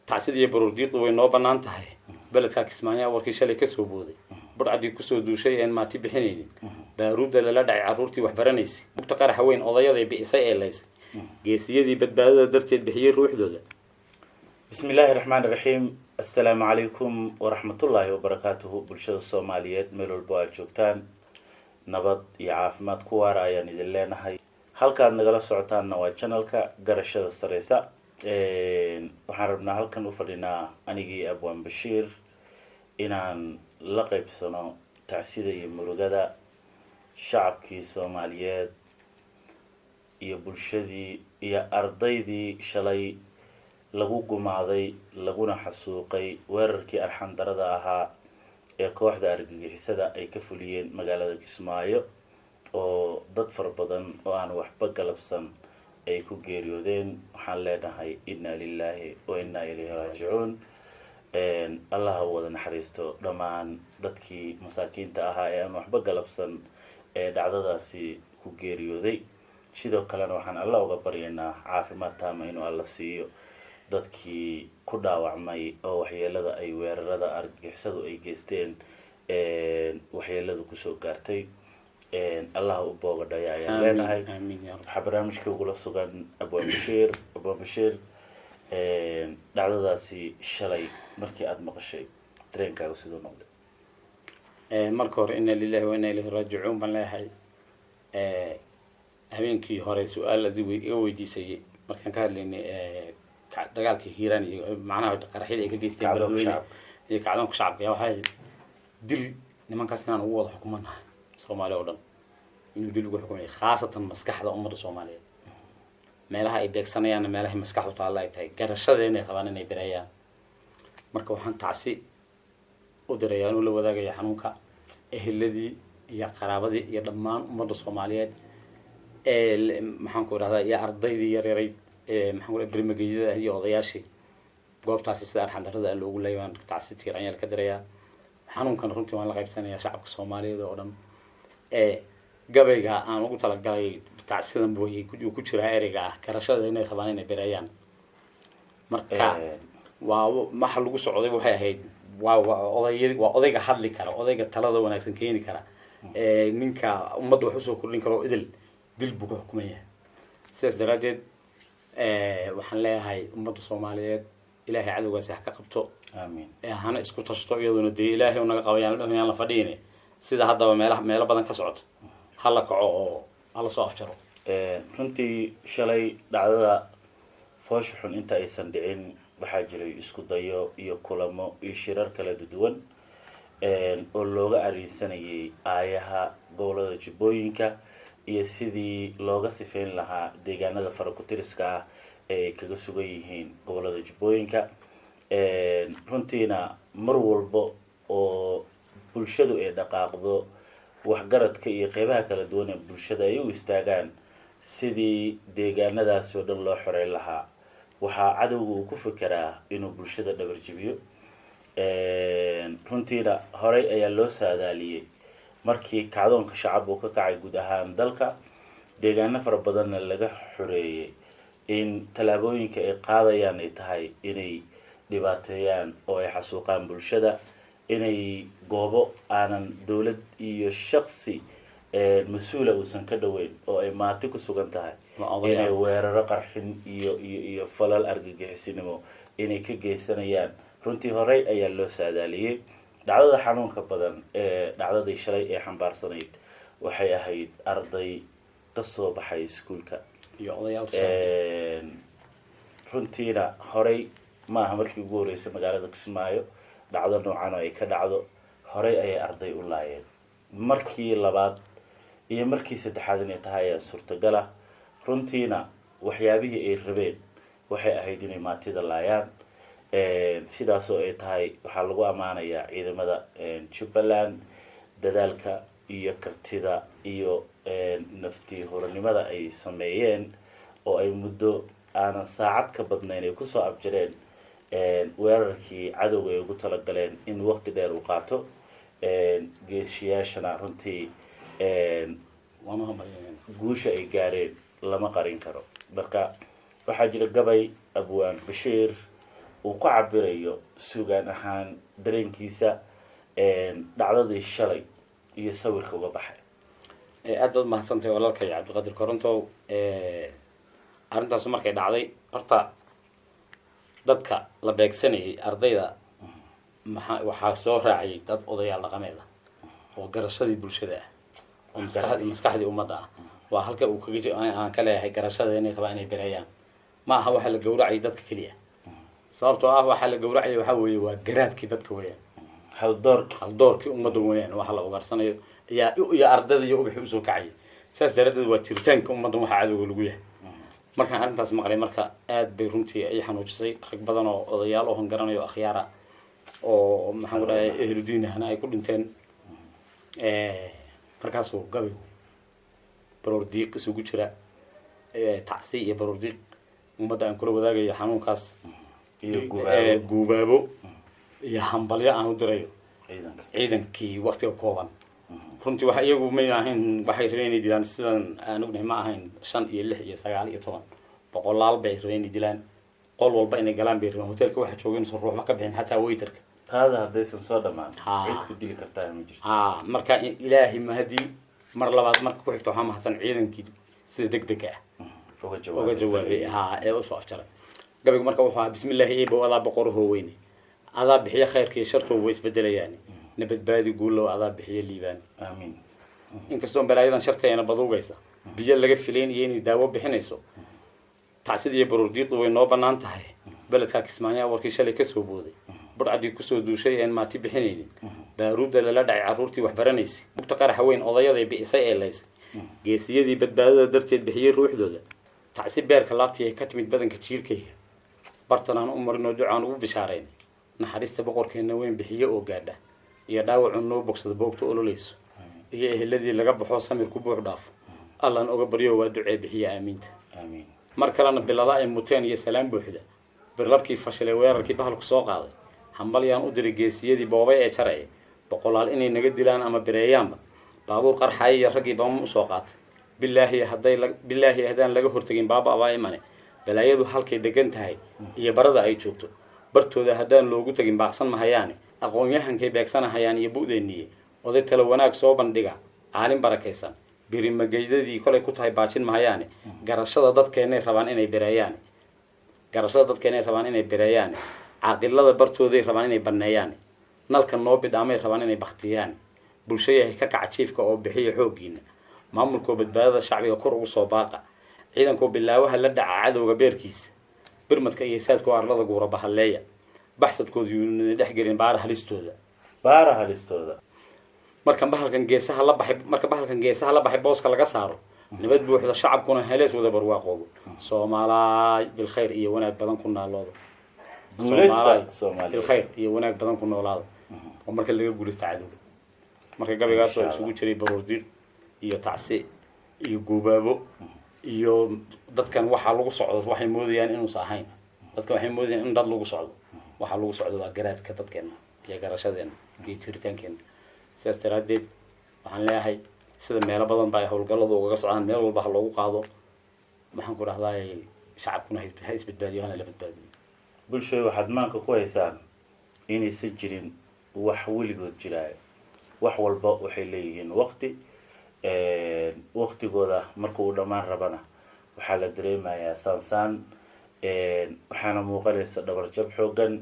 تعسيد بروديط وينو بنان تهي بلد كاكسمانيا وركي شالي كسو بودي برعدي كسو دوشي ان ما تبحينين بارود لا دعي عرورتي وحبرانيسي مقتقر حوين odayaday biisay eelays geesiyadii badbaadada darteed bixiyay ruuxdooda بسم الله الرحمن الرحيم السلام عليكم ورحمة الله وبركاته بالشدة الصوماليات ميلو البوال جوكتان نبض يعافمات كوارا يعني دلنا هاي halka aad nagala socotaanna waa channelka garashada sareysa waxaan rabnaa halkan u fadhinaa anigii Abwaan Bashiir inaan la qaybsano tacsida iyo murugada shacabkii Soomaaliyeed iyo bulshadii iyo ardaydii shalay lagu gumaaday laguna xasuuqay weerarkii arxan darada ahaa ee kooxda argagixisada ay ka fuliyeen magaalada Kismaayo oo dad far badan oo aan waxba galabsan ay ku geeriyoodeen waxaan leenahay inna lillahi wa inna ilayhi raaji'uun Allah wada naxariisto dhamaan dadkii masaakiinta ahaa ee aan waxba galabsan ee dhacdadaasi ku geeriyooday sidoo kale waxaan Allah uga baryaynaa caafimaad taam inuu Allah siiyo dadkii ku dhaawacmay oo waxyeelada ay weerarada argagixisadu ay geysteen waxyeeladu ku soo gaartay الله أبوه دايا يا لنا هاي حبرامج كوغلا سوغان أبوان بشير دعوة سي شلي مركي أدمغ الشيء ترين كاغو سيدو نولي مركور إنا لله وإنا إليه راجعون بان لا هاي هبينكي هوري سؤال الذي ويدي سيء مركان كان لين دغالكي هيران معناها قرحيد ay ka geysteen balweyne iyo kacdoonka shacabka waxa dil nimankaasina ugu wada xukuumanahay Soomaaliya oo dhan inuu dil ugu xukumay khaasatan maskaxda ummadda Soomaaliyeed meelaha ay beegsanayaan meelaha maskaxdu taala ay tahay garashadeena rabaan inay bireeyaan marka waxaan tacsi u dirayaan la wadaagaya xanuunka eheladii iyo qaraabadii iyo dhammaan ummadda Soomaaliyeed maxaan ku raahdaa iyo ardaydii yareeray maxaan ku raahdaa barnaamijyada iyo odayaashii goobtaasi sida arxan darada loogu leeyaan tacsi tiiranyal ka diraya xanuunkan runtii waan la qaybsanayaa shacabka Soomaaliyeed oo dhan gabayga aan ugu talagalay tacsidan booyay ku jira ereyga ah garashada inay rabaan inay bireeyaan marka waa waxa lagu socday waxay ahayd waa odayga hadli kara odayga talada wanaagsan keeni kara ninka ummadda wax soo kordhin karo idil dil buu ku xukumayaa sidaas daraadeed waxaan leeyahay ummadda Soomaaliyeed ilaahay cadawgaas ha ka qabto amiin hana isku tashto iyaduna de ilaahay uu naga qabayaan dhamaan la fadhiine sida hadaba meelo badan ka socoto hala kaco oo hala soo afjaro runtii shalay dhacdada foosh xun inta aysan dhicin waxa jiray isku dayo iyo kulamo iyo shirar kala duwan oo looga arisanayay aayaha gobolada Jubbooyinka iyo sidii looga sifeyn lahaa deegaanada farakutiriska ah ee kaga sugan yihiin gobolada Jubbooyinka runtiina mar walba oo bulshadu ay dhaqaaqdo waxgaradka iyo qaybaha kala duwan ee bulshada ay u istaagaan sidii deegaanadaas oo dhan loo xoreyn lahaa waxa cadawgu uu ku fikiraa inuu bulshada dhabar jibiyo runtiina horey ayaa loo saadaaliyay markii kacdoonka shacab uu ka kacay guud ahaan dalka deegaano fara badan laga xoreeyay in talaabooyinka ay qaadayaan ay tahay inay dhibaateeyaan oo ay xasuuqaan bulshada inay goobo aanan dawlad iyo shakhsi mas'uul uusan ka dhaweyn oo ay maati ku sugan tahay inay weeraro qarxin iyo falal argagixisinimo inay ka geysanayaan runtii horey ayaa loo saadaaliyay dhacdada xanuunka badan ee dhacdadii shalay ee xambaarsanayd waxay ahayd arday ka soo baxay iskuulka iyo odayaal runtiina horey ma aha markii ugu horeysay magaalada Kismaayo dhacdo noocan ay ka dhacdo horey ay arday u laayeen markii labaad iyo markii saddexaad inay tahay suurtagal ah runtiina waxyaabihii ay rabeen waxay ahayd inay maatida laayaan sidaas oo ay tahay waxa lagu amaanayaa ciidamada Jubbaland dadaalka iyo kartida iyo naftii horanimada ay sameeyeen oo ay muddo aan saacad ka badnayn ay ku soo abjireen weerarkii cadawga ay ugu talagaleen in waqti dheer uu qaato geesiyaashana runtii guusha ay gaareen lama qarin karo marka waxaa jira gabay Abwaan Bashiir uu ku cabirayo sugaan ahaan dareenkiisa dhacdadii shalay iyo sawirka uga baxay. aad baad mahadsantahay walaalkay cabdiqaadir korontow. arrintaas markay dhacday horta dadka la beegsanayay ardayda waxaa soo raacay dad odayaal dhaqameed ah oo garashadii bulshada ah oo maskaxdii ummadda ah. waa halka uu aan ka leeyahay garashada inay rabaan inay bereeyaan. ma aha waxa la gowracay dadka keliya, sababtoo ah waxa la gowracay waxa weeye waa garaadkii dadka weeyaan, haldoorkii ummadda weeyaan waxa la ugarsanayo iyo ardayda iyo ubaxii usoo kacay. saas daradeed waa jiritaanka ummaddan waxa cadowga lagu yahay. markaan arrintaas maqlay marka aad bay runtii ay xanuujisay. rag badan oo odayaal oo hangaranayo akhyaara oo maxaan ku dhahay ehludiinahna ay ku dhinteen. markaasuu gabaygu baroor diiq isugu jira tacsi iyo baroor diiq ummadda aan kula wadaagayo xanuunkaas iyo guubaabo iyo hambalyo aan u dirayo ciidankii waqtiga kooban. runtii waxa iyagu may ahayn waxay rabeen inay dilaan sidan aan ognahay ma ahayn 5 iyo 6 iyo 9 iyo 10 boqolaal bay rabeen inay dilaan. qol walba inay galaan bay rabeen. hotelka waxa joogeen soo ruuxba ka bixin xataa waiterka taada haddaysan soo dhamaan cid ku dili kartaa ma jirto. marka ilaahi mahadi mar labaad marka ku xigto waxaa mahadsan ciidankii sida degdeg ah uga jawaabay ee u soo afjaray. gabaygu marka wuxuu ahaa bismillaahi eebo adaa boqorahoo weyne adaa bixiya khayrka iyo shartoo way isbedelayaan nabadbaadi guulow adaa bixiya liibaan amiin. inkastoo balaayadan sharteena baduugaysa biyo laga filayn iyo inay daawo bixinayso tacsid iyo baroordiiqdu way noo bannaan tahay. beledkaa kismaayaa warkii shalay kasoo booday budcadii kusoo duushay een maati bixinaynin baaruudda lala dhacay carruurtii wax baranaysa mugta qaraxa weyn odayaday bi'isay ee laysay geesiyadii badbaadada darteed bixiyey ruuxdooda tacsi beerka laabtii ay ka timid badanka jiilkayga bartan aan u marin oo ducaan ugu bishaarayn naxariista boqorkeenna weyn bixiye oo gaadha iyo dhaawacu noo bogsada boogta ololayso iyo eheladii laga baxo samir ku buux dhaafo allaan oga baryo waa ducee bixiye aamiinta. mar kalena bilada ay muteen iyo salaam buuxda birlabkii fashilay weerarkii bahalku soo qaaday hambalyaan u diray geesiyadii boobay ee jaraya boqolaal inay naga dilaan ama bireeyaanba baabuur qarxay iyo raggii bama u soo qaatay bilaahi haddaan laga hortagin baaba abaa imane balaayadu halkay degan tahay iyo barada ay joogto bartooda haddaan loogu tagin baaqsan mahayaane aqoon-yahankay beegsanahayaan iyo bu'deenniye oday tala wanaag soo bandhiga caalin barakaysan birimageydadii kolay ku tahay baajin mahayaane garashada dadkeenay rabaan inay bereeyaane caaqilada bartooday rabaan inay banneeyaan nalka noo bidhaamay rabaan inay baktiyaan bulshayahay ka kaca jiifka oo bixiya xooggiina maamulkoo badbaadada shacbiga kor ugu soo baaqa ciidankoo bilaawaha la dhaca cadowga beerkiisa birmadka iyo saadkoo arlada guura bahalleeya baxsadkooda yuuna dhex gelin baara halistooda marka bahalkan geesaha la baxay booska laga saaro nabad buuxda shacabkuna helees wada barwaaqoobo soomaalaay bilkhayr iyo wanaag badan ku naaloodo bilkhayr iyo wanaag badan ku noolaada oo marka laga guulaysta cadowga. marka gabaygaas oo isugu jiray baroordiiq iyo tacsi iyo guubaabo iyo dadkan waxaa lagu socdo waxay moodayaan inuusan ahayn. dadkan waxay moodayaan in dad lagu socdo waxaa lagu socdo waa garaadka dadkeena iyo garashadeena iyo jiritaankeena. sidaas daraadeed waxaan leeyahay sida meelo badan ba ay howlgalladu ugaga socdaan meel walba ha loogu qaado maxaan ku dhahdaa shacabkuna ha isbadbaadiyo hana la badbaadiyo. bulshada waxaad maanka ku haysaan inaysan jirin wax weligood jiraayo. wax walba waxay leeyihiin waqtigooda marka uu dhammaan rabana waxaa la dareemayaa saansaan waxaana muuqanaysa dhabarjab xoogan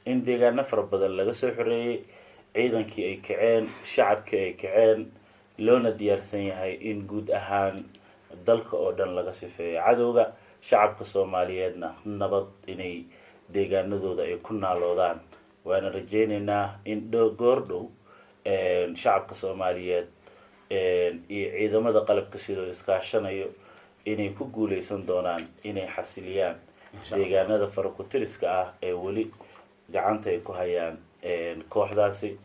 in deegaano fara badan laga soo xoreeyey ciidankii ay kaceen shacabkii ay kaceen loona diyaarsan yahay in guud ahaan dalka oo dhan laga sifeeyo cadowga shacabka soomaaliyeedna nabad inay deegaanadooda ay ku naaloodaan. waana rajaynaynaa in goordhow shacabka soomaaliyeed iyo ciidamada qalabka sidoo iskaashanayo inay ku guuleysan doonaan inay xasiliyaan deegaanada farakutiriska ah ee weli gacanta ay ku hayaan kooxdaasi.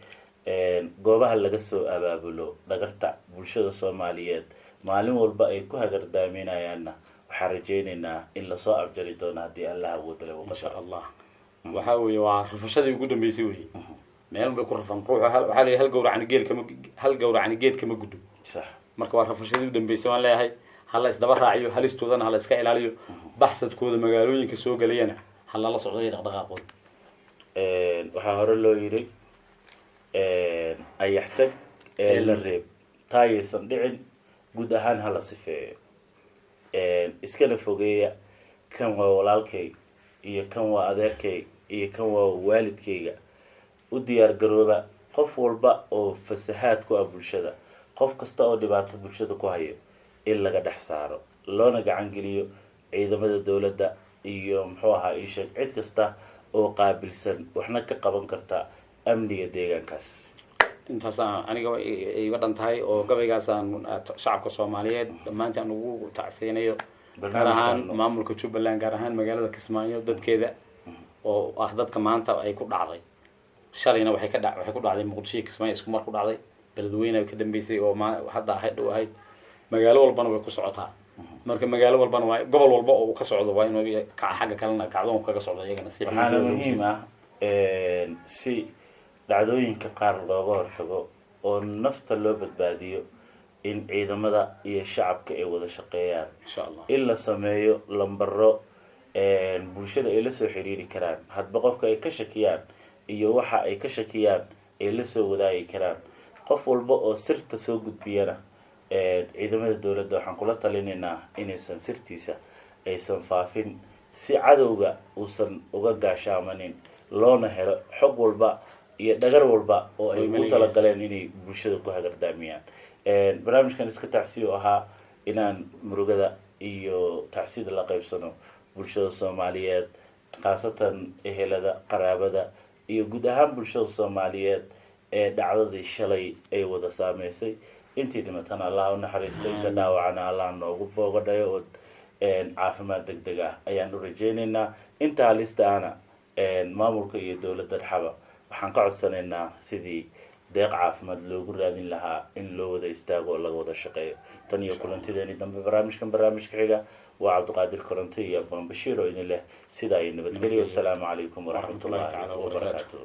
goobaha laga soo abaabulo dhagarta bulshada soomaaliyeed maalin walba ay ku hagardaaminayaanna waxaan rajaynaynaa in lasoo afjari doono haddii allah awoodale insha allah. waxaa weeye waa rafashadii ugu dambeysay wey. meel bay ku rafan ruuxa waxaa leeyahay hal gowracani geed kama gudbo. marka waa rafashadii ugu dambeysay waan leeyahay hala isdaba raaciyo halistoodana hala iska ilaaliyo baxsadkooda magaalooyinka soo galayana hala la socdo iyo dhaqdhaqaaqooda. waxaa hore loo yiri ayax tag la reeb taayaysan dhicin guud ahaan hala sifeeyo iskana fogeeya kan waa walaalkay iyo kan waa adeerkay iyo kan waa waalidkayga u diyaar garooba qof walba oo fasahaad ku ah bulshada qof kasta oo dhibaato bulshada ku hayo in laga dhex saaro loona gacan geliyo ciidamada dowladda iyo muxuu ahaa isheeg cid kasta oo qaabilsan waxna ka qaban karta amniga deegaankaas intaasaan aniga iga dhan tahay oo gabaygaasaan shacabka soomaaliyeed dhammaantaan ugu tacsiyanayo gaar ahaan maamulka jubbaland gaar ahaan magaalada kismaayo dadkeeda oo ah dadka maanta ay ku dhacday shalayna waxay ku dhacday muqdisho kismaayo isku mar ku dhacday beledweyne ka dambeysay oo hadda ahayd magaalo walbana way ku socotaa marka magaalo walbana waa gobol walba oo ka socdo waa inuu xagga kalena kacdoon kaga socdo iyagana si waxaana muhiim ah si dhacdooyinka qaar looga hortago oo nafta loo badbaadiyo in ciidamada iyo shacabka ay wada shaqeeyaan insha Allah in la sameeyo lambaro bulshada ay la soo xiriiri karaan hadba qofka ay ka shakiyaan iyo waxa ay ka shakiyaan ay la soo wadaagi karaan qof walba oo sirta soo gudbiyana ciidamada dowladda waxaan kula talinaynaa inaysan sirtiisa aysan faafin si cadowga uusan uga gaashaamanin loona helo xog walba iyo dhagar walba oo ay ugu talagaleen inay bulshada ku hagardaamiyaan barnaamijkan iska tacsiyo ahaa inaan murugada iyo tacsida la qaybsano bulshada soomaaliyeed khaasatan ehelada qaraabada iyo guud ahaan bulshada soomaaliyeed ee dhacdadii shalay ay wada saameysay intii dhimatana allah u naxariisto inta dhaawacana allah noogu boogadhayo oo caafimaad degdeg ah ayaan u rajaynaynaa inta halista ana maamulka iyo dowladda dhaxaba waxaan ka codsanaynaa sidii deeq caafimaad loogu raadin lahaa in loo wada istaago oo laga wada shaqeeyo tan iyo kulantideeni dambe barnaamijka xiga waa cabdiqaadir koronti iyo abaan bashiir oo idin leh sidaa iyo nabadgelyo wasalaamu calaykum waraxmatullaahi wabarakaatuh